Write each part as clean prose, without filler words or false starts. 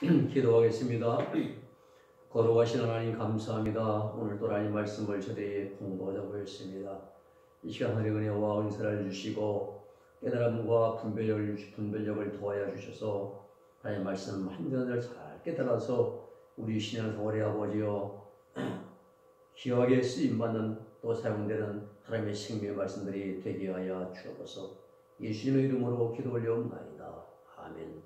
기도하겠습니다. 거룩하신 하나님 감사합니다. 오늘도 하나님 말씀을 저희에게 공부하자고 했습니다. 이 시간 하나님의 은혜와 은사를 주시고 깨달음과 분별력을 도와여 주셔서 하나님 말씀 한전을 잘 깨달아서 우리 신앙생활의 아버지여 귀하게 쓰임받는 또 사용되는 하나님의 생명의 말씀들이 되게 하여 주옵소서. 예수님의 이름으로 기도 올려옵나이다. 아멘.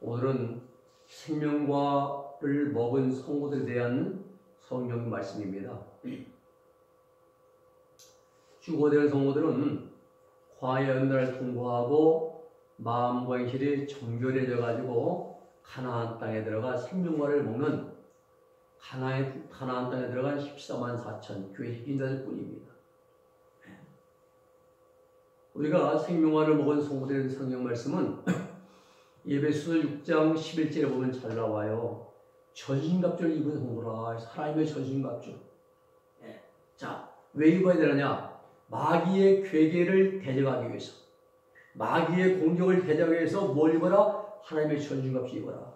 오늘은 생명과를 먹은 성도들에 대한 성경 말씀입니다. 죽어될 성도들은 과연을 통과하고 마음과 행실이 정결해져 가지고 가나안 땅에 들어가 생명과를 먹는 가나안 땅에 들어간 14만 4천 교회 인자들 뿐입니다. 우리가 생명과를 먹은 성도들의 성경 말씀은 에베소서 6장 11절에 보면 잘 나와요. 전신갑주를 입은 성도라. 하나님의 전신갑주. 자, 왜 입어야 되느냐? 마귀의 괴계를 대적하기 위해서, 마귀의 공격을 대적하기 위해서 뭘 입어라? 하나님의 전신갑주 입어라.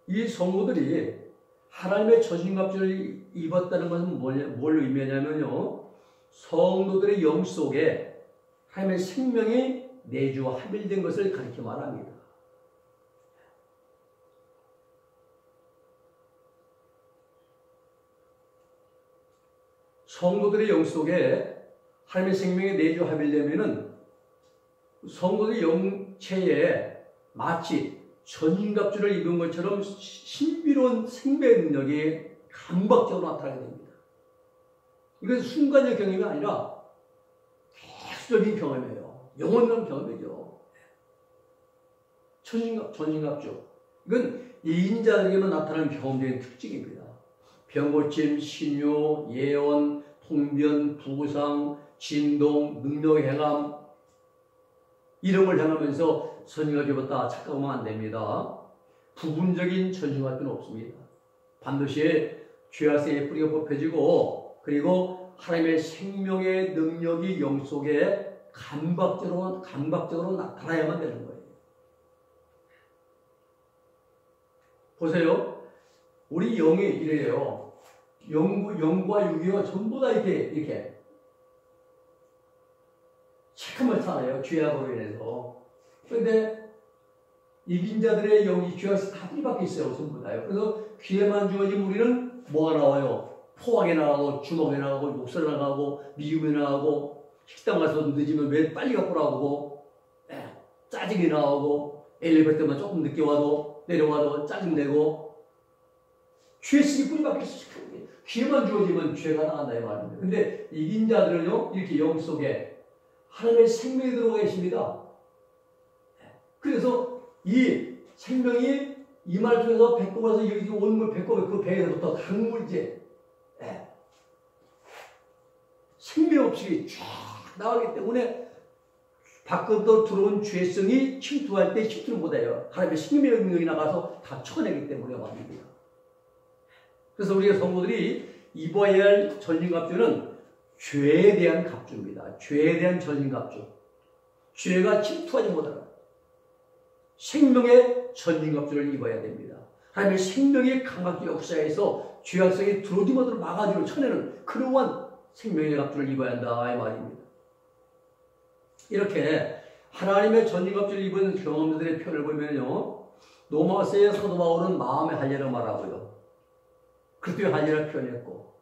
이 성도들이 하나님의 전신갑주를 입었다는 것은 뭘 의미하냐면요, 성도들의 영 속에 하나님의 생명이 내주와 합일된 것을 가리켜 말합니다. 성도들의 영 속에 하나님의 생명이 내주 합일되면은 성도들의 영체에 마치 전신갑주를 입은 것처럼 신비로운 생명의 능력이 감각적으로 나타나게 됩니다. 이건 순간의 경험이 아니라 계속적인 경험이에요. 영원한 경험이죠. 전신갑주. 이건 인자들에게만 나타나는 경험적인 특징입니다. 병고침, 신유, 예언, 통변, 부상, 진동, 능력 행함, 이런 걸 행하면서 전신갑주 입었다 착각하면 안 됩니다. 부분적인 전신갑주는 없습니다. 반드시 죄악성의 뿌리가 뽑혀지고, 그리고 하나님의 생명의 능력이 영 속에 감각적으로 나타나야만 되는 거예요. 보세요. 우리 영이 이래요. 영과 육이가 전부 다 이렇게 체크만 살아요. 죄악으로 인해서. 그런데 이긴 자들의 영이 죄악에서 다 뿌리박혀 있어요. 전부 다요. 그래서 귀에만 주어진 우리는 뭐가 나와요? 포항에 나가고, 주먹에 나가고, 목살 나가고, 미움에 나가고, 식당 가서 늦으면 왜 빨리 갖고 나오고, 짜증이 나오고, 엘리베이터만 조금 늦게 와도, 내려와도 짜증내고, 죄식이 뿌리박혀 있어요. 귀에만 주어지면 죄가 나간다 이 말입니다. 근데 이긴 자들은요, 이렇게 영 속에 하나님의 생명이 들어가 계십니다. 그래서 이 생명이 이 말 통해서 배꼽에서 여기 온물 배꼽에 그 배에서부터 강물제, 생명 없이 쫙 나가기 때문에 밖으로 들어온 죄성이 침투할 때 침투를 못해요. 하나님의 생명의 능력이 나가서 다 쳐내기 때문에 말입니다. 그래서 우리가 성도들이 입어야 할 전신갑주는 죄에 대한 갑주입니다. 죄에 대한 전신갑주. 죄가 침투하지 못하는 생명의 전신갑주를 입어야 됩니다. 하나님의 생명의 감각적 역사에서 죄악성이 들어오지 못하도록 막아주고 쳐내는 그러한 생명의 갑주를 입어야 한다 이 말입니다. 이렇게 하나님의 전신갑주를 입은 경험자들의 표현을 보면요, 로마서의 사도 바울은 마음의 할례를 말하고요, 그리스도의 할례를 표현했고,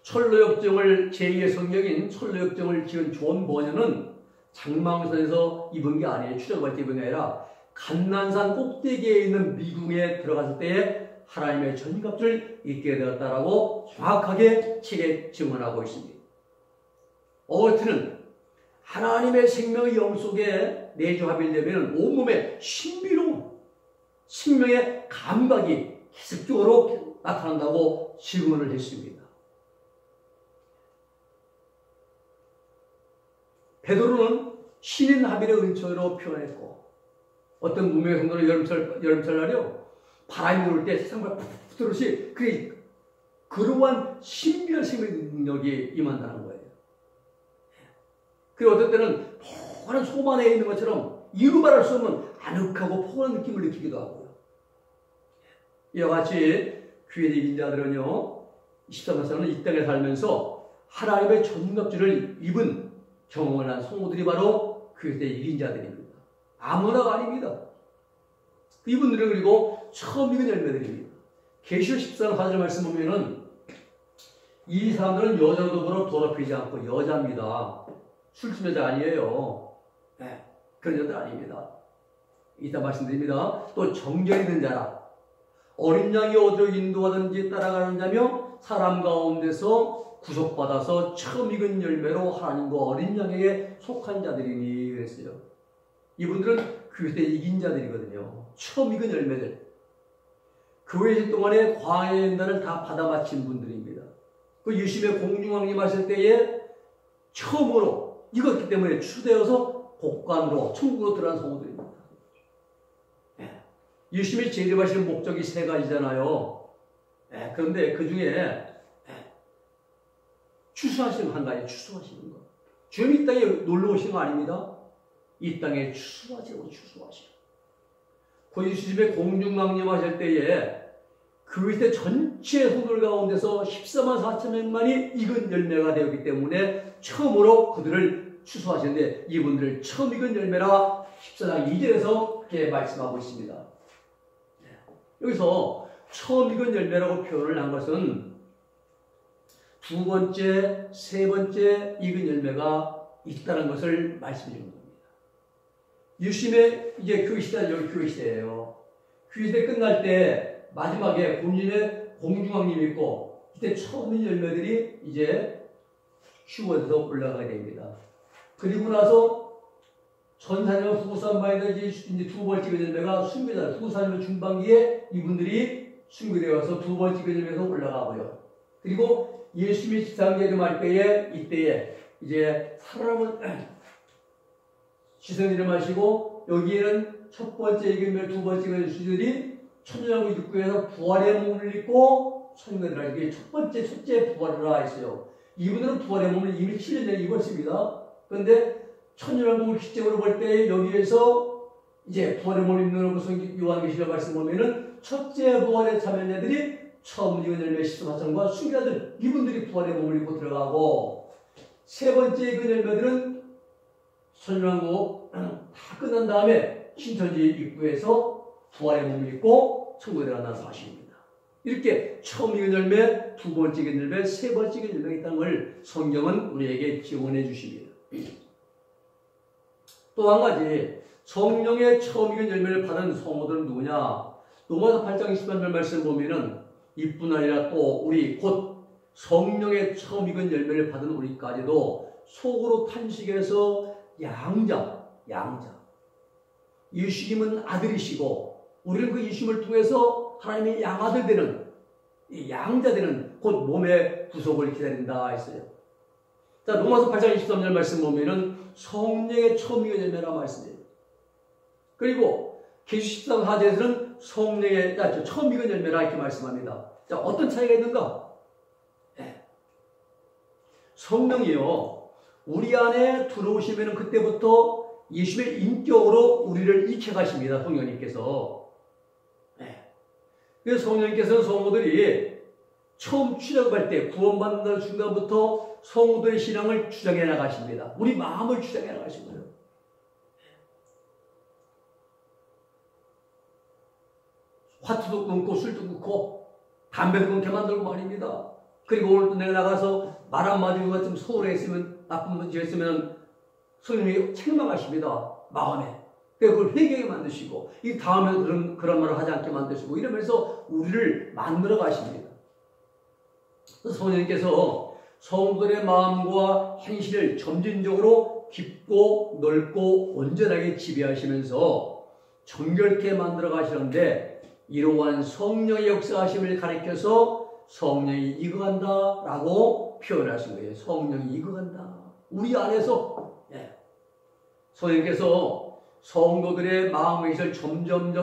철로역정을 제2의 성경인 철로역정을 지은 존 버녀는 장망선에서 입은 게 아니에요. 추적할 때 입은 게 아니라 감난산 꼭대기에 있는 미궁에 들어갔을 때에 하나님의 전신갑주를 입게 되었다라고 정확하게 책에 증언하고 있습니다. 어거스틴은 하나님의 생명의 영 속에 내주합일되면 온몸에 신비로운 생명의 감각이 계속적으로 나타난다고 증언을 했습니다. 베드로는 신인 합일의 은총으로 표현했고, 어떤 무명의 성도는 여름철날이요, 바람이 불 때 세상과 푹 들듯이 그러한 신비한 생명의 능력이 임한다는 거예요. 그리고 어떤 때는 뻔한 소만에 있는 것처럼 이루 말할 수 없는 아늑하고 포근한 느낌을 느끼기도 하고요. 이와 같이 귀에 이긴 자들은요, 23절에서는 이 땅에 살면서 하나님의 전갑주를 입은 경험을 한 성도들이 바로 귀에 이긴 자들입니다. 아무나가 아닙니다. 이분들은 그리고 처음 익은 열매들입니다. 계시록 14장 4절 말씀 보면은 이 사람들은 여자로 더불어 더럽히지 않고 여자입니다. 술집 여자 아니에요. 네, 그런 여자들 아닙니다. 이따 말씀드립니다. 또 정결이 된 자라. 어린 양이 어디로 인도하든지 따라가는 자며 사람 가운데서 구속받아서 처음 익은 열매로 하나님과 어린 양에게 속한 자들이니 그랬어요. 이분들은 그때 이긴 자들이거든요. 처음 익은 열매들. 교회 일 동안에 광야의 날을 다 받아 마친 분들입니다. 그 유심의 공중왕님 하실 때에 처음으로 익었기 때문에 추되어서 곡간으로 천국으로 들어간 성도들입니다. 유심히 재림하시는 목적이 세 가지잖아요. 그런데 그 중에 추수하시는 한 가지, 추수하시는 것. 주님이 이 땅에 놀러 오시는 거 아닙니다. 이 땅에 추수하시고 추수하시고. 그 유심의 공중왕님 하실 때에 그 시대 전체 성도들 가운데서 14만 4천 명만이 익은 열매가 되었기 때문에 처음으로 그들을 추수하시는데 이분들을 처음 익은 열매라 14장 2절에서 그렇게 말씀하고 있습니다. 여기서 처음 익은 열매라고 표현을 한 것은 두 번째, 세 번째 익은 열매가 있다는 것을 말씀해 주는 겁니다. 유심의 이제 교회 시대는 여기 교회 시대예요. 교회 시대 끝날 때 마지막에 본인의 공중왕님이 있고 이때 처음 익은 열매들이 이제 휴거돼서 올라가게 됩니다. 그리고 나서 전사님 후사님의 이제 두 번째 열매가 순교자, 후사님 중반기에 이분들이 순교되어서 두 번째 열매에서 올라가고요. 그리고 예수님이 지상계를 말 때에 이때에 이제 살아남은 지성이를 마시고 여기에는 첫 번째 열매, 두 번째 열매들이 천년왕국 입구에서 부활의 몸을 입고 천년을 이게 첫 번째 부활을 하였어요. 이분들은 부활의 몸을 이미 7년 전에 입었습니다. 그런데 천년왕국을 기적으로 볼 때 여기에서 이제 부활의 몸을 입는 것을 요한계시록 말씀 보면은 첫째 부활에 참여한 자들이 처음 익은 열매 14천과 순교자들 이분들이 부활의 몸을 입고 들어가고 세 번째 그 열매들은 천년왕국 다 끝난 다음에 신천지 입구에서 부활의 몸을 입고 천국에 들어간다는 사실입니다. 이렇게 처음 익은 열매, 두 번째 익은 열매, 세 번째 익은 열매가 있다는 걸 성경은 우리에게 지원해 주십니다. 또 한 가지 성령의 처음 익은 열매를 받은 성도들은 누구냐? 로마서 8장 23절 말씀 보면은 이뿐 아니라 또 우리 곧 성령의 처음 익은 열매를 받은 우리까지도 속으로 탄식해서 양자 예수님은 아들이시고 우리는 그 예수님을 통해서 하나님의 양아들 되는 양자 되는 곧 몸의 구속을 기다린다 했어요. 자, 로마서 8장 23절 말씀 보면은 성령의 처음 익은 열매라고 말씀해요. 그리고 계시록 14장 4절에서는 성령의 처음 익은 열매라 이렇게 말씀합니다. 자, 어떤 차이가 있는가? 성령이요, 우리 안에 들어오시면 그때부터 예수님의 인격으로 우리를 익혀가십니다. 성령님께서. 그래서 성령님께서는 성도들이 처음 출애굽할 때 구원받는 순간부터 성도의 신앙을 주장해 나가십니다. 우리 마음을 주장해 나가신 거예요. 화투도 끊고 술도 끊고 담배도 끊게 만들고 말입니다. 그리고 오늘도 내가 나가서 말 한마디가 좀 소홀했으면 나쁜 번 지었으면 성령이 책망하십니다. 마음에. 그걸 회개하게 만드시고 이 다음에 그런 말을 하지 않게 만드시고 이러면서 우리를 만들어 가십니다. 성령님께서 성도들의 마음과 행실을 점진적으로 깊고 넓고 온전하게 지배하시면서 정결케 만들어 가시는데 이러한 성령의 역사하심을 가리켜서 성령이 익어간다라고 표현하신 거예요. 성령이 익어간다. 우리 안에서 성령께서 성도들의 마음의 것을 점점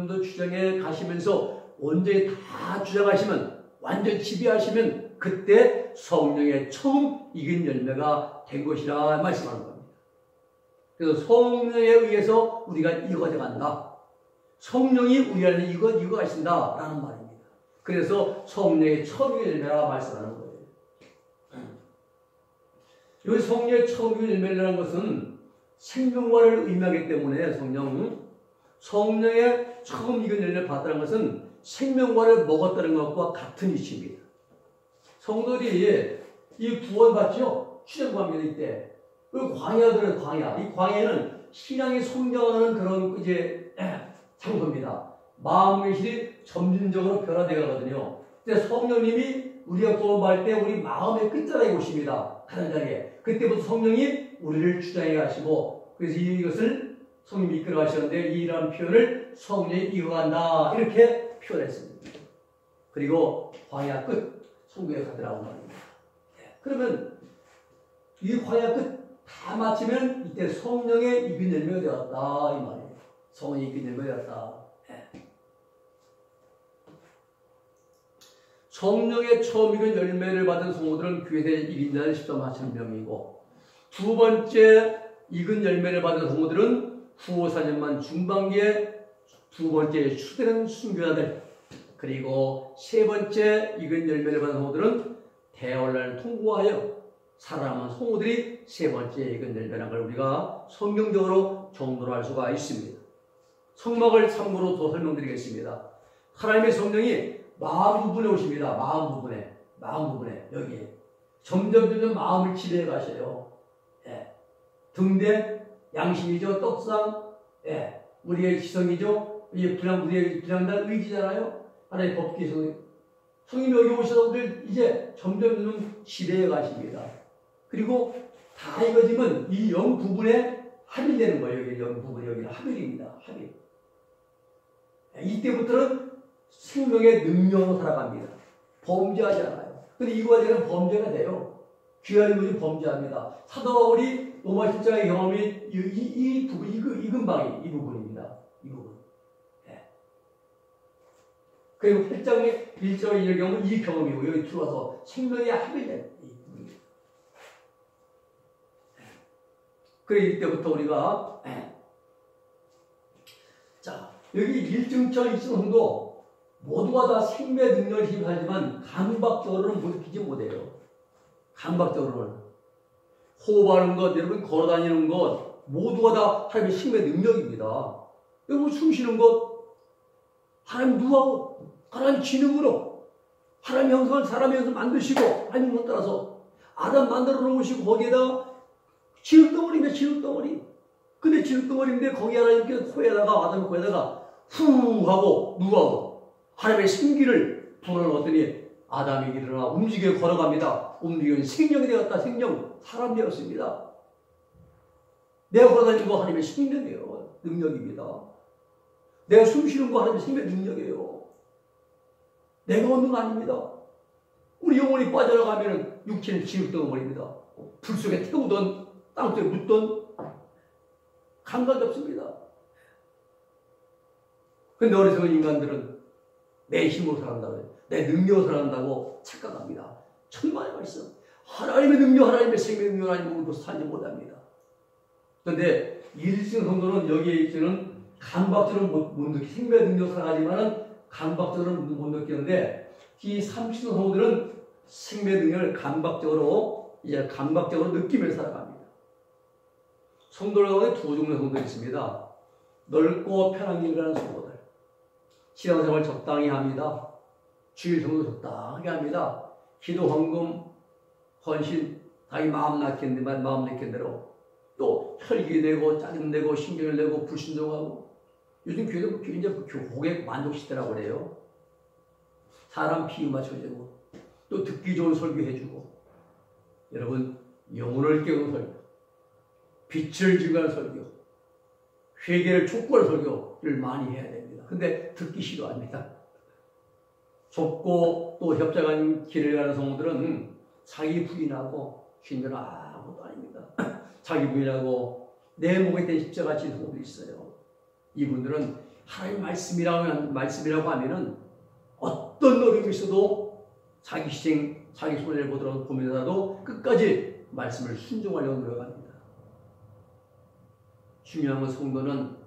더 주장해 가시면서 온전히 다 주장하시면 완전 지배하시면 그때 성령의 처음 익은 열매가 된 것이라 말씀하는 겁니다. 그래서 성령에 의해서 우리가 이루어져 간다. 성령이 우리 안에 이루어가신다 라는 말입니다. 그래서 성령의 첨유 열매라 말씀하는 거예요. 여기 성령의 첨유 열매라는 것은 생명과를 의미하기 때문에 성령의 처음 익은 열매를 받았다는 것은 생명과를 먹었다는 것과 같은 이치입니다. 성도들이 이 구원받죠? 출애굽합니다. 이때. 그리고 광야들은 광야. 이 광야는 신앙이 성장하는 그런 이제 장소입니다. 마음의 실이 점진적으로 변화되어 가거든요. 근데 성령님이 우리가 구원받을 때 우리 마음의 끝자락에 오십니다. 가장자리에. 그때부터 성령이 우리를 주장해 가시고, 그래서 이것을 성령이 이끌어 가셨는데, 이런 표현을 성령이 이어간다. 이렇게 표현했습니다. 그리고 광야 끝, 성경에 가더라고 말입니다. 그러면 이 광야 끝 다 마치면 이때 성령의 익은 열매가 되었다. 이 말이에요. 성령의 익은 열매가 되었다. 성령의 처음 익은 열매를 받은 성도들은 교회에 익은 자는 14,000명이고, 두 번째 익은 열매를 받은 성도들은 후후 4년만 중반기에 두 번째 추대는 순교자들, 그리고 세 번째 익은 열매를 받은 성도들은 대환란을 통과하여 살아남은 성도들이 세 번째 익은 열매라는 걸 우리가 성경적으로 정도로 알 수가 있습니다. 성막을 참고로 더 설명드리겠습니다. 하나님의 성령이 마음 부분에 오십니다. 마음 부분에 여기에 점점 마음을 지배해 가셔요. 등대 양심이죠. 떡상, 우리의 지성이죠. 우리의 불량단 의지잖아요. 하나님의 법기 성령이 여기 오셔서 우리를 이제 점점 지배해 가십니다. 그리고 다 이루어지면 이 영 부분에 합일되는 거예요. 여기 영 부분이 여기는 합일입니다. 합일. 이때부터는 생명의 능력으로 살아갑니다. 범죄하지 않아요. 근데 이 과정은 범죄가 돼요. 귀한 분이 범죄합니다. 사도 바울이 로마 십자가의 경험이 이 부분, 이 근방이 이 부분입니다. 이 부분. 그리고 8장의 1절 2절 경험은 이 경험이고, 여기 들어와서 생명이 합일된 이 부분입니다. 그래서 이때부터 우리가 자, 여기 1증처 2증성도 모두가 다 생명의 능력을 힘하지만 감각적으로는 느끼지 못해요. 감각적으로는 호흡하는 것, 여러분 걸어다니는 것 모두가 다 하나님의 생명의 능력입니다. 여러분 숨 쉬는 것 하나님 누구하고 하나님 기능으로 하나님 형상을 사람의 형상 만드시고 하나님 것 따라서 아담 만들어 놓으시고 거기에다 지흙덩어리입니다. 지흙덩어리. 근데 지흙덩어리인데 거기 하나님께서 코에다가 아담의 코에다가 후 하고 누구하고 하나님의 생기를 불어넣었더니 아담이 일어나 움직여 걸어갑니다. 움직이는 생명이 되었다. 생명, 사람 되었습니다. 내가 걸어다니는 거 하나님의 생명이에요. 능력입니다. 내가 숨 쉬는 거 하나님의 생명의 능력이에요. 내가 얻는 거 아닙니다. 우리 영혼이 빠져나가면 육체는 지흙덩어리입니다. 불 속에 태우던 땅 속에 묻던 감각이 없습니다. 근데 어리석은 인간들은 내 힘으로 살아간다고, 내 능력으로 살아간다고 착각합니다. 천만의 말씀. 하나님의 능력, 하나님의 생명의 능력 아니면 우리도 살지 못합니다. 그런데 일승 성도는 여기에 있는 감각적으로 못 느끼, 생명의 능력 살아가지만은 감각적으로 못 느끼는데, 이 삼신 성도들은 생명의 능력을 감각적으로 느끼면서 살아갑니다. 성도들 가운데 두 종류의 성도들이 있습니다. 넓고 편한 길 가는 성도들. 신앙생활 적당히 합니다. 주일 성도 적당하게 합니다. 기도, 헌금, 헌신, 자기 마음 낳겠는 대로 또 혈기내고 짜증내고 신경을 내고 불순종하고, 요즘 교회도 이제 고객 만족시대라고 그래요. 사람 비유 맞춰주고 또 듣기 좋은 설교해주고, 여러분 영혼을 깨우는 설교, 빛을 증가하는 설교, 회개를 촉구하는 설교를 많이 해야 됩니다. 근데 듣기 싫어합니다. 좁고 또 협착한 길을 가는 성도들은 자기 부인하고 신들은 아무것도 아닙니다. 자기 부인하고 내 목에 댄 십자가 진 성도도 있어요. 이분들은 하나님 말씀이라고 하면은 어떤 어려움이 있어도 자기 희생, 자기 손해를 보면서도 끝까지 말씀을 순종하려고 노력합니다. 중요한 건 성도는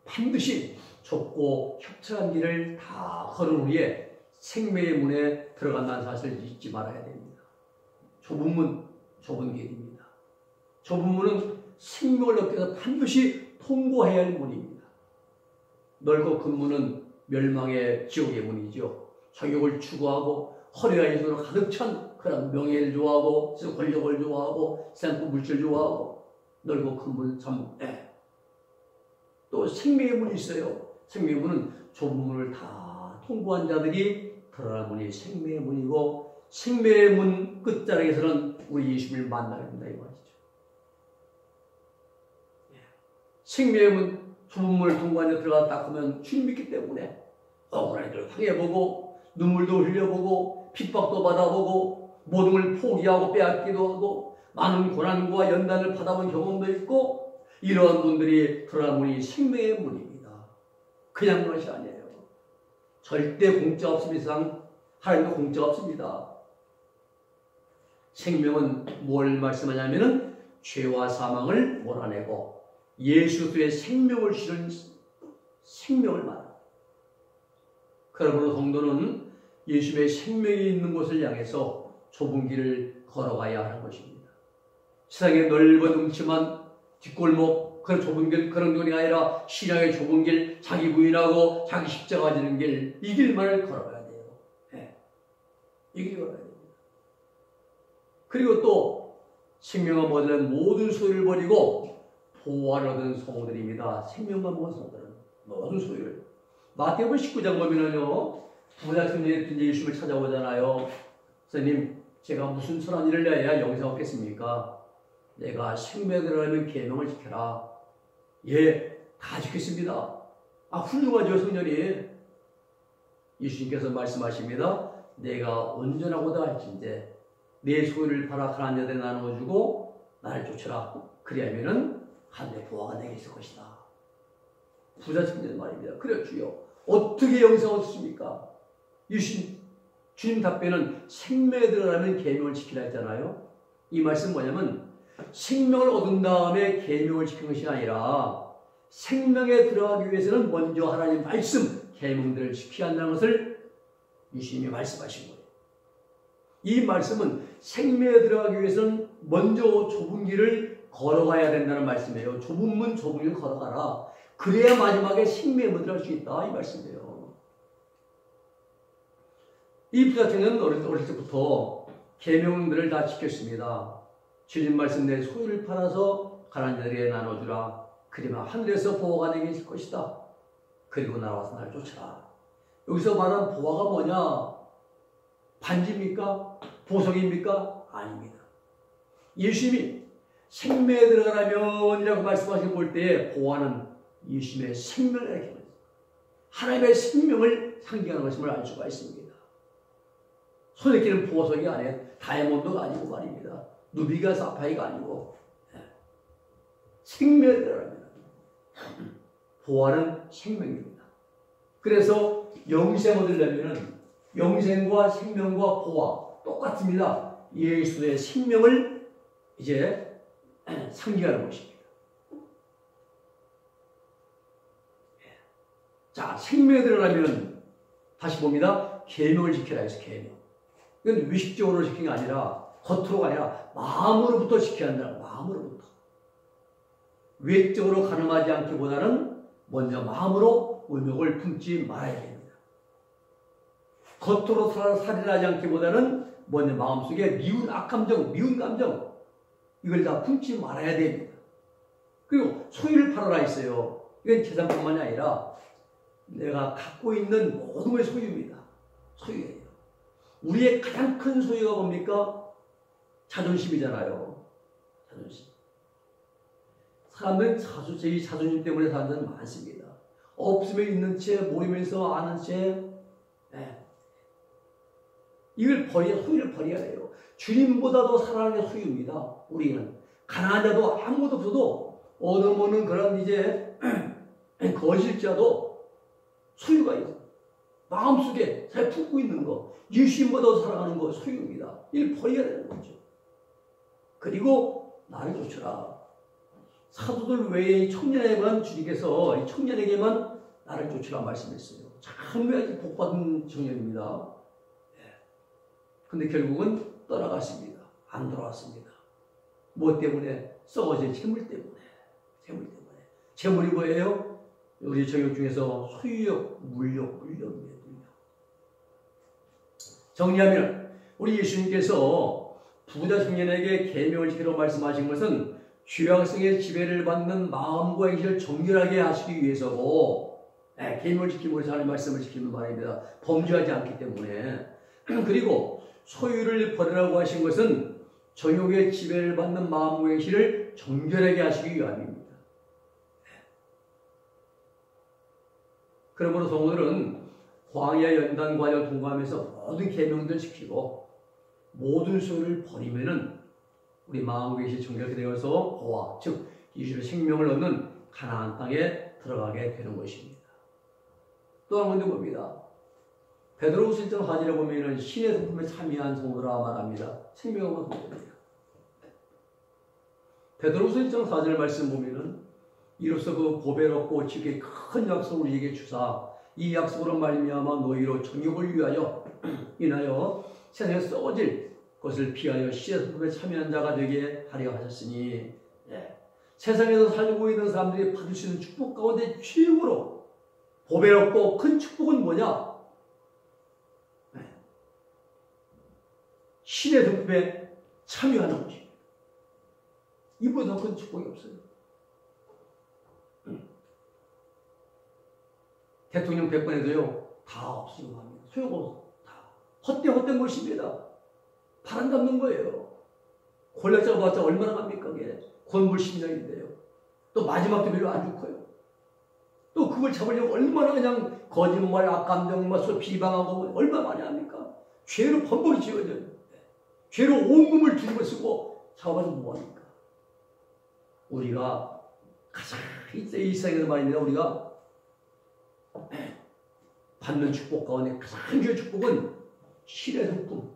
반드시 좁고 협착한 길을 다 걸은 후에 생명의 문에 들어간다는 사실을 잊지 말아야 됩니다. 좁은 문, 좁은 길입니다. 좁은 문은 생명을 얻기 위해서 반드시 통과해야 할 문입니다. 넓고 큰 문은 멸망의 지옥의 문이죠. 정욕을 추구하고 허리와 예술로 가득 찬 그런 명예를 좋아하고 권력을 좋아하고 세상과 물질을 좋아하고 넓고 큰 문 참. 또 생명의 문이 있어요. 생명의 문은 좁은 문을 다 통과한 자들이 들어갈 문이 생명의 문이고 생명의 문 끝자락에서는 우리 예수님을 만나게 된다 이 말이죠. 생명의 문 좁은 문을 통과해 들어갔다 하면 주님 믿기 때문에 억울한 일을 당해보고 눈물도 흘려보고 핍박도 받아보고 모든 걸 포기하고 빼앗기도 하고 많은 고난과 연단을 받아본 경험도 있고 이러한 분들이 들어간 문이 생명의 문입니다. 그냥 것이 아니에요. 절대 공짜 없습니다. 하나님도 공짜 없습니다. 생명은 뭘 말씀하냐면은 죄와 사망을 몰아내고 예수 그리스도의 생명을 실은 생명을 말합니다. 그러므로 성도는 예수의 생명이 있는 곳을 향해서 좁은 길을 걸어가야 하는 것입니다. 세상에 넓은 음침한 뒷골목, 그런 좁은 길, 그런 길이 아니라 신앙의 좁은 길, 자기 부인하고 자기 십자가 지는 길, 이 길만을 걸어가야 돼요. 이 길 걸어야 됩니다. 그리고 또 생명과 모든 소유를 버리고 보화를 얻은 성도들입니다. 생명과 모든 성도들은 모든 소유를. 마태복음 19장 보면은요, 부자 청년이 예수님을 찾아오잖아요. 선생님, 제가 무슨 선한 일을 해야 영생 얻겠습니까? 내가 생명에 들어가면 계명을 지켜라. 예, 다 지켰습니다. 훌륭하죠, 성년이. 예수님께서 말씀하십니다. 내가 온전하고다 할진대 내 소유를 팔아 가난한 자들에 나누어주고 나를 쫓으라. 그리하면은 하늘의 보화가 내게 있을 것이다. 부자 청년 말입니다. 그래 주여, 어떻게 영생 얻습니까? 주님 답변은 생명에 들어가면 계명을 지키라 했잖아요. 이 말씀 뭐냐면 생명을 얻은 다음에 계명을 지키는 것이 아니라 생명에 들어가기 위해서는 먼저 하나님 말씀, 계명들을 지켜야 한다는 것을 예수님이 말씀하신 거예요. 이 말씀은 생명에 들어가기 위해서는 먼저 좁은 길을 걸어가야 된다는 말씀이에요. 좁은 문, 좁은 길을 걸어가라. 그래야 마지막에 생명에 들어갈 수 있다 이 말씀이에요. 이 부자 청년은 어릴 때부터 계명들을 다 지켰습니다. 주님 말씀 내 소유를 팔아서 가난한 자들에게 나눠주라. 그러면 하늘에서 보화가 내게 있을 것이다. 그리고 나와서 나를 쫓아라. 여기서 말한 보화가 뭐냐? 반지입니까? 보석입니까? 아닙니다. 예수님이 생명에 들어가라면이라고 말씀하신 볼 때에 보화는 예수님의 생명을 이렇게 하나님의 생명을 상징하는 것임을 알 수가 있습니다. 손에 끼는 보석이 아니에요. 다이아몬드가 아니고 말입니다. 누비가 사파이가 아니고 생명에 들어갑니다. 보화는 생명입니다. 그래서 영생 얻으려면 영생과 생명과 보화 똑같습니다. 예수의 생명을 이제 상징하는 것입니다. 자, 생명에 들어가면 다시 봅니다. 계명을 지켜라 해서 계명. 이건 의식적으로 지키는 게 아니라 겉으로가 아니라 마음으로부터 지켜야 한다. 마음으로부터. 외적으로 가늠하지 않기보다는 먼저 마음으로 의욕을 품지 말아야 됩니다. 겉으로 살인하지 않기보다는 먼저 마음속에 미운 악감정, 미운 감정 이걸 다 품지 말아야 됩니다. 그리고 소유를 팔아라 했어요. 이건 재산뿐만이 아니라 내가 갖고 있는 모든 게 소유입니다. 소유예요. 우리의 가장 큰 소유가 뭡니까? 자존심이잖아요. 자존심. 사람들은 이 자존심 때문에 사람들은 많습니다. 없으면 있는 채, 모이면서 아는 채, 이걸 소유를 버려야 해요. 주님보다도 사랑하는 게 소유입니다. 우리는. 가난한 자도 아무것도 없어도 얻어먹는 그런 이제 거실자도 소유가 있어요. 마음속에 잘 품고 있는 거, 예수님보다도 사랑하는 거 소유입니다. 이걸 버려야 되는 거죠. 그리고 나를 쫓으라. 사도들 외에 청년에게만 주님께서 이 청년에게만 나를 쫓으라 말씀했어요. 참 복받은 청년입니다. 근데 결국은 떠나갔습니다. 안 돌아왔습니다. 무엇 때문에? 썩어진 재물 때문에. 재물이 뭐예요? 우리 정욕 중에서 소유욕, 물욕이에요. 정리하면 우리 예수님께서 부자 청년에게 계명을 지키라고 말씀하신 것은 죄악성의 지배를 받는 마음과 행실을 정결하게 하시기 위해서고, 계명을 지킴으로 하나님의 말씀을 지키는 말입니다. 범죄하지 않기 때문에. 그리고 소유를 버리라고 하신 것은 정욕의 지배를 받는 마음과 행실을 정결하게 하시기 위함입니다. 그러므로 성도들은 광야 연단 과정을 통과하면서 모든 계명들 지키고 모든 소유를 버리면은 우리 마음과 행실이 정결하게 되어서 고아, 즉 이주의 생명을 얻는 가나안 땅에 들어가게 되는 것입니다. 또 한 군데 봅니다. 베드로후서 1장 4절에 보면은 신의 성품에 참여한 성도라 말합니다. 생명과 성도입니다. 베드로후서 1장 4절 말씀 보면은 이로써 그 보배롭고 지극히 큰 약속을 우리에게 주사 이 약속으로 말미암아 너희로 정욕을 위하여 인하여 세상에 썩어질 것을 피하여 신의 성품에 참여한 자가 되게 하려 하셨으니, 세상에서 살고 있는 사람들이 받을 수 있는 축복 가운데 최고로 보배롭고 큰 축복은 뭐냐? 신의 성품에 참여하는 것입니다. 이보다 큰 축복이 없어요. 대통령 100번에도요, 다 없으려고 합니다. 소용없어. 다. 헛된 것입니다. 바람 잡는 거예요. 권력 잡아봤자 얼마나 갑니까, 그게. 권불심장인데요. 또 마지막도 별로 안 좋고요. 또 그걸 잡으려고 얼마나 그냥 거짓말, 악감정, 비방하고 얼마나 많이 합니까? 죄로 번복이 지어져요. 죄로 온몸을 뒤집어 쓰고 잡아서 뭐합니까? 우리가 가장 이 세상에서 말입니다. 우리가 받는 축복 가운데 가장 귀한 축복은 신의 성품,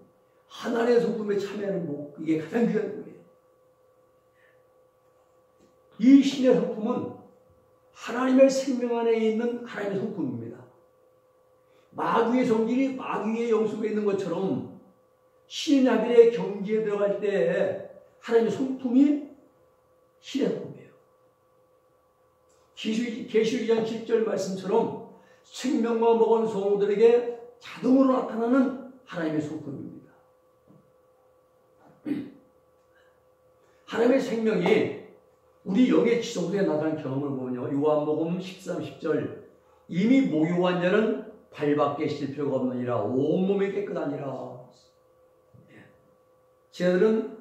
하나님의 성품에 참여하는 복, 이게 가장 귀한 거예요. 이 신의 성품은 하나님의 생명 안에 있는 하나님의 성품입니다. 마귀의 성질이 마귀의 영 속에 있는 것처럼 신야빌의 경지에 들어갈 때 하나님의 성품이 신의 성품이에요. 계시록 2장 10절 말씀처럼 생명과 먹은 성도들에게 자동으로 나타나는 하나님의 성품입니다. 하나님의 생명이 우리 영의 지성소에 나타난 경험을 보면요, 요한복음 13, 10절 이미 목욕한 자는 발밖에 실 필요가 없느니라 온몸이 깨끗하니라. 쟤들은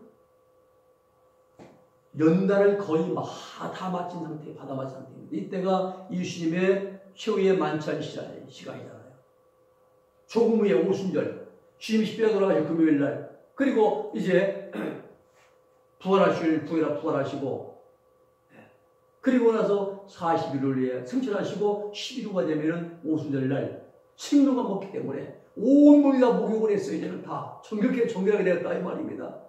연단을 거의 다 마친 상태, 받아 마친 상태입니다. 이때가 예수님의 최후의 만찬 시간이잖아요. 조금 후에 오순절, 주님이 십자가에 돌아가신 금요일날, 그리고 이제 부활하시고, 그리고 나서 40일 후에 승천하시고 11호가 되면은 오순절날 생명을 먹기 때문에 온몸이 다 목욕을 했어요. 이제는 다 정결하게 되었다 이 말입니다.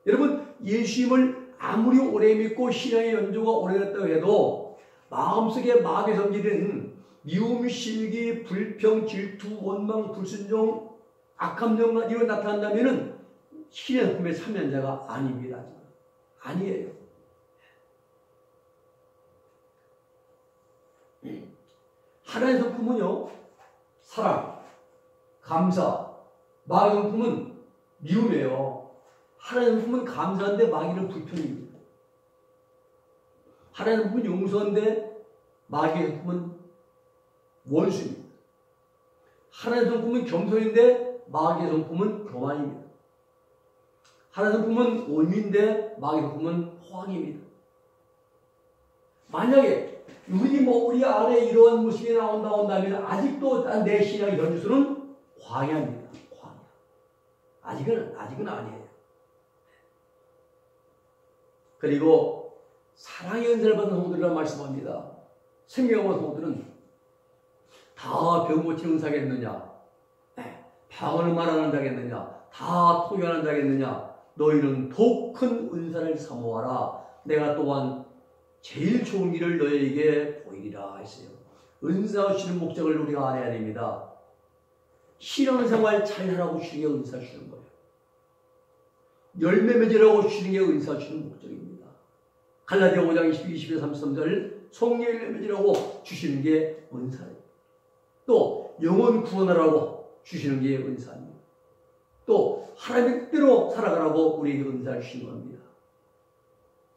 여러분, 예수님을 아무리 오래 믿고 신앙의 연조가 오래됐다고 해도 마음속에 마귀의 성질은 미움, 실기, 불평, 질투, 원망, 불순종, 악감정과 이런 나타난다면은 신의 성품에 참여한 자가 아닙니다. 아니에요. 하나님의 성품은요, 사랑, 감사, 마귀의 성품은 미움이에요. 하나님의 성품은 감사한데 마귀는 불평입니다. 하나님의 성품은 용서인데 마귀의 성품은 원수입니다. 하나님의 성품은 겸손인데 마귀의 성품은 교만입니다. 하나님의 성품은 온유인데 마귀의 성품은 호황입니다. 만약에 우리 안에 이러한 모습이 나온다면 아직도 내 신앙의 현주소는 광야입니다. 광야. 아직은 아니에요. 그리고 사랑의 은혜를 받은 성도들이라고 말씀합니다. 생명의 성도들은 다 병 고치는 자겠느냐? 방언을 말하는 자겠느냐? 다 통역하는 자겠느냐? 너희는 더 큰 은사를 사모하라. 내가 또한 제일 좋은 길을 너에게 보이리라 했어요. 은사 주시는 목적을 우리가 알아야 됩니다. 신앙생활 잘하라고 주시는 게 은사 주시는 거예요. 열매 맺으라고 주시는 게 은사 주시는 목적입니다. 갈라디아 5장 22, 33절 성령 열매 맺으라고 주시는 게 은사예요. 또 영혼 구원하라고 주시는 게 은사입니다. 또 하나님의 뜻대로 살아가라고 우리에게 은사를 주시는 겁니다.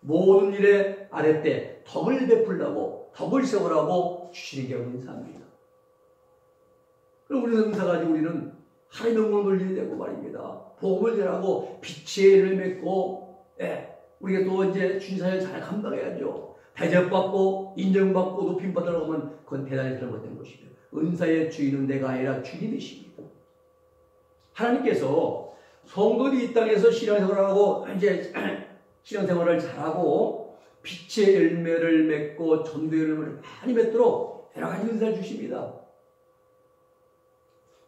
모든 일에 아랫때 덕을 베풀라고 덕을 세우라고 주시는 게 은사입니다. 그럼 우리는 은사 가지고 우리는 하나님의 영광을 돌리려고 말입니다. 복음을 전하고 빛의 일을 맺고 우리가 또 이제 주님사를 잘 감당해야죠. 대접받고 인정받고 높임받으려고 하면 그건 대단히 잘못된 것이죠. 은사의 주인은 내가 아니라 주님이십니다. 하나님께서 성도들이 이 땅에서 신앙생활하고 이제 신앙생활을 잘하고 빛의 열매를 맺고 전도의 열매를 많이 맺도록 여러 가지 은사를 주십니다.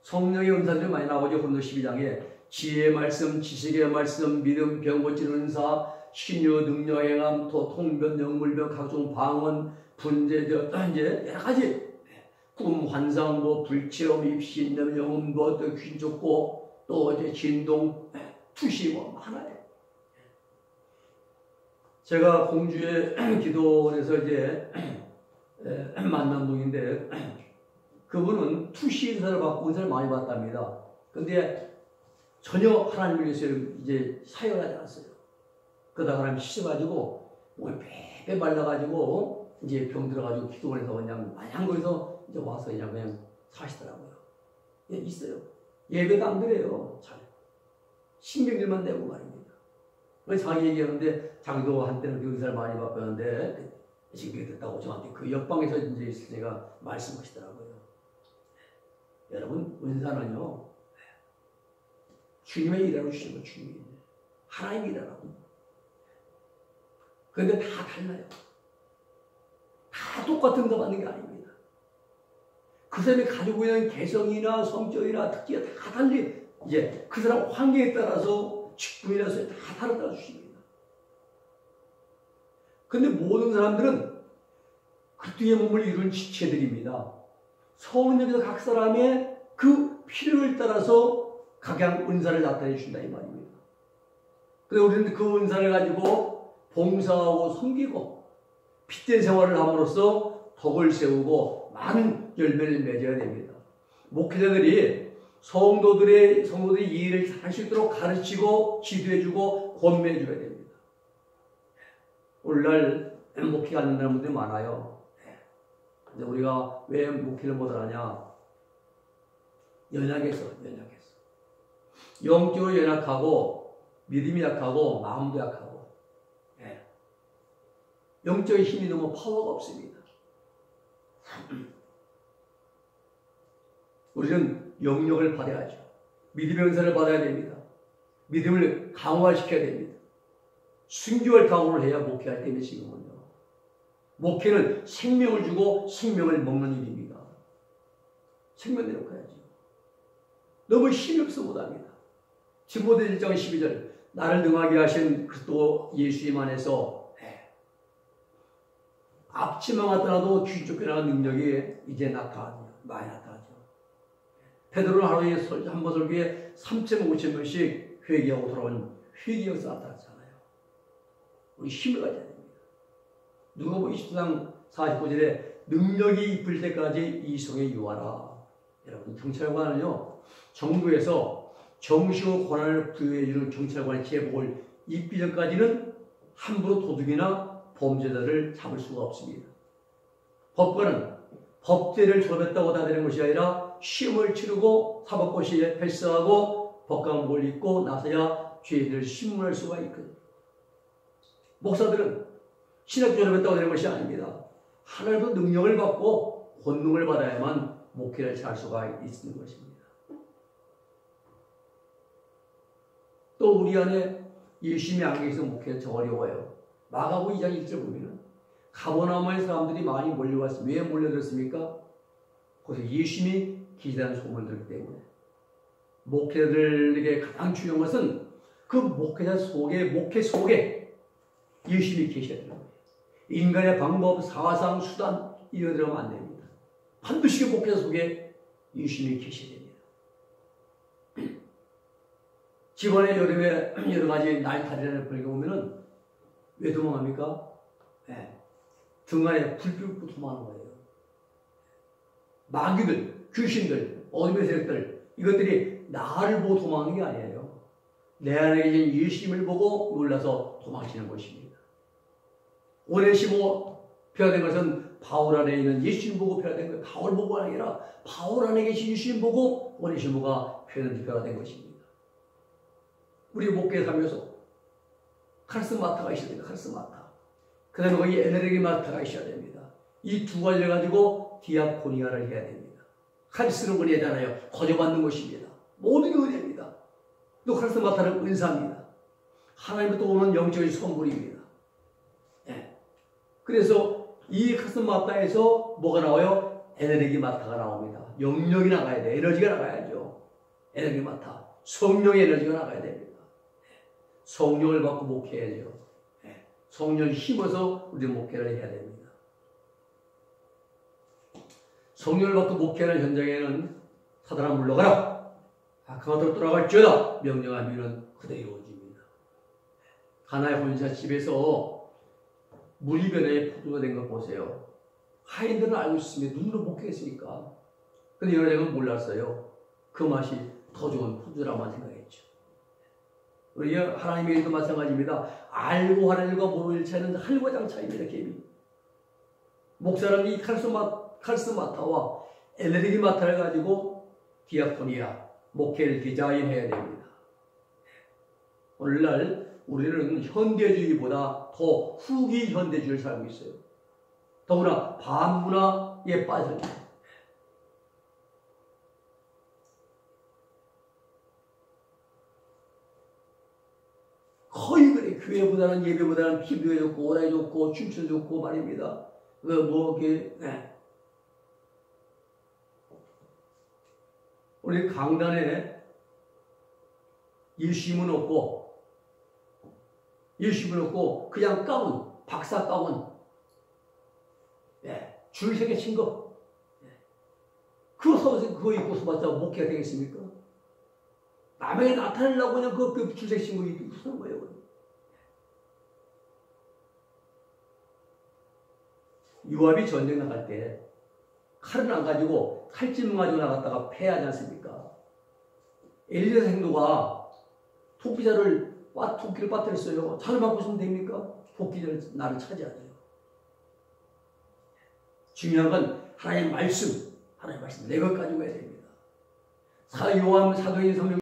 성령의 은사들이 많이 나오죠. 고린도 12장에 지혜의 말씀, 지식의 말씀, 믿음, 병 고치는 은사, 신유, 능력, 행함, 통변, 영물병, 각종 방언, 분재, 이제 여러 가지 꿈, 환상, 불체험, 입시, 영음, 또 귀신 쫓고 또 이제 진동, 투시 많아요. 제가 공주의 기도원에서 이제 만난 분인데 그분은 투시 은사를 받고 은사를 많이 받답니다. 근데 전혀 하나님을 위해서 이제 사역을 하지 않았어요. 그러다가 하나님 시켜가지고 몸이 빼빼 말라가지고 이제 병 들어가지고 기도원에서 그냥 마냥 거기서 이제 와서 그냥 사시더라고요. 예, 있어요. 예배도 안 드려요. 잘. 신경질만 내고 말입니다. 자기 얘기하는데 자기도 한때는 그 은사를 많이 받았는데 지금 됐다고 저한테 그 옆방에서 이제 있으니까 말씀하시더라고요. 여러분 은사는요 주님의 일하러 주시는 거 주님이 하나님 일하라고. 그런데 다 달라요. 다 똑같은 거 받는 게 아닙니다. 그 사람이 가지고 있는 개성이나 성격이나 특기가 다 달리 이제 그 사람 환경에 따라서 직분이라서 다 다르다 주십니다. 근데 모든 사람들은 그리스도의 몸을 이룬 지체들입니다. 성령께서 각 사람의 그 필요를 따라서 각양 은사를 나타내 준다 이 말입니다. 그래서 우리는 그 은사를 가지고 봉사하고 섬기고 빛된 생활을 함으로써 덕을 세우고 많은 열매를 맺어야 됩니다. 목회자들이 성도들이 이 일을 잘 할 수 있도록 가르치고 지도해주고 권면해줘야 됩니다. 오늘날 목회가 안 된다는 분들이 많아요. 근데 우리가 왜 목회를 못하냐? 연약해서. 영적으로 연약하고 믿음이 약하고 마음도 약하고 영적인 힘이 너무 파워가 없습니다. 우리는 영역을 받아야죠. 믿음의 은사를 받아야 됩니다. 믿음을 강화시켜야 됩니다. 순교할 각오를 해야 목회할 때는 지금은요. 목회는 생명을 주고 생명을 먹는 일입니다. 생명 내놓아야죠. 너무 힘이 없어 못합니다. 디모데 1장 12절 나를 능하게 하신 그리스도 예수님 안에서 앞치마 같더라도 귀 쫓겨나는 능력이 이제 많이 나타나죠. 베드로는 하루에 한 번 설교에 3,500명씩 회개하고 돌아온 회개 역사 나타났잖아요. 우리 힘을 가져야 됩니다. 누가복음 20장 49절에 능력이 입을 때까지 이성에 유하라. 여러분 경찰관은요 정부에서 정식으로 권한을 부여해주는 경찰관의 제복을 입기 전까지는 함부로 도둑이나 범죄자를 잡을 수가 없습니다. 법관은 법제를 졸업했다고 다 되는 것이 아니라 시험을 치르고 사법고시에 패스하고 법관복을 입고 나서야 죄를 신문할 수가 있거든요. 목사들은 신학 졸업했다고 되는 것이 아닙니다. 하나님의 능력을 받고 권능을 받아야만 목회를 잘 할 수가 있는 것입니다. 또 우리 안에 예수님이 안 계셔서 목회가 더 어려워요. 마가복음 2장 1절 보면 가버나움에 사람들이 많이 몰려왔습니다. 왜 몰려들었습니까? 거기서 예수님이 계시다는 소문을 들기 때문에. 목회자들에게 가장 중요한 것은 그 목회 속에 열심히 계셔야 되는 거예요. 인간의 방법, 사상, 수단 이런 데로 하면 안 됩니다. 반드시 목회자 속에 열심히 계셔야 됩니다. 집안에 여름에 여러 가지 날탈이라는 분위기 오면은 왜 도망합니까? 네. 등간에 불 피우고 도망하는 거예요. 마귀들, 귀신들, 어둠의 세력들 이것들이 나를 보고 도망하는 게 아니에요. 내 안에 계신 예수님을 보고 놀라서 도망치는 것입니다. 오네시모 표현된 것은 바울 안에 있는 예수님 보고 표현된 거예요. 바울 보고 아니라 바울 안에 계신 예수님 보고 오네시모가 표현된 것입니다. 우리 목회에 살면서 카리스마타가 있어야 됩니다. 카리스마타. 그 다음에 거기 에네르기마타가 있어야 됩니다. 이 두 가지를 가지고 디아코니아를 해야 됩니다. 카리스는 은혜잖아요. 거저받는 것입니다. 모든 게 은혜입니다. 또 카리스마타는 은사입니다. 하나님부터 오는 영적인 선물입니다. 네. 그래서 이 카리스마타에서 뭐가 나와요? 에네르기마타가 나옵니다. 영역이 나가야 돼요. 에너지가 나가야죠. 에네르기마타. 성령의 에너지가 나가야 됩니다. 성령을 받고 목회해야죠. 성령을 힘어서 우리 목회를 해야 됩니다. 성령을 받고 목회하는 현장에는 사단아 물러가라. 강화도로 돌아갈지어다. 명령하면 그대로 이루어집니다. 가나의 혼자 집에서 무리변에 포도가 된 걸 보세요. 하인들은 알고 있으면 눈으로 목회했으니까. 근데 여자는 몰랐어요. 그 맛이 더 좋은 포도라만 생각했죠. 우리 하나님의 일도 마찬가지입니다. 알고 하는 일과 모르는 일 차이는 할과장 차이입니다. 개미. 목사는 이 카리스마타와 에네르기마타를 가지고 디아코니아, 목회를 디자인해야 됩니다. 오늘날 우리는 현대주의보다 더 후기 현대주의를 살고 있어요. 더구나 반문화에 빠져 있어요. 거의 그래. 교회보다는 예배보다는 피부에 좋고 오라에 좋고 춤춰 좋고 말입니다. 우리 강단에 예수님은 없고 그냥 가운, 박사 가운, 줄 세게 친 거. 그거 입고 서봤자 목회가 되겠습니까? 남에게 나타내려고 그냥 그 줄색 친 거 입고 서는 거예요. 요압이 전쟁 나갈 때 칼은 안 가지고 칼집만 가지고 나갔다가 패하지 않습니까? 엘리야 생도가 토끼를 빠뜨렸어요. 자를 맞고 있으면 됩니까? 토끼를 나를 차지하죠. 중요한 건 하나님의 말씀 내 것 가지고 해야 됩니다. 요한 사도행전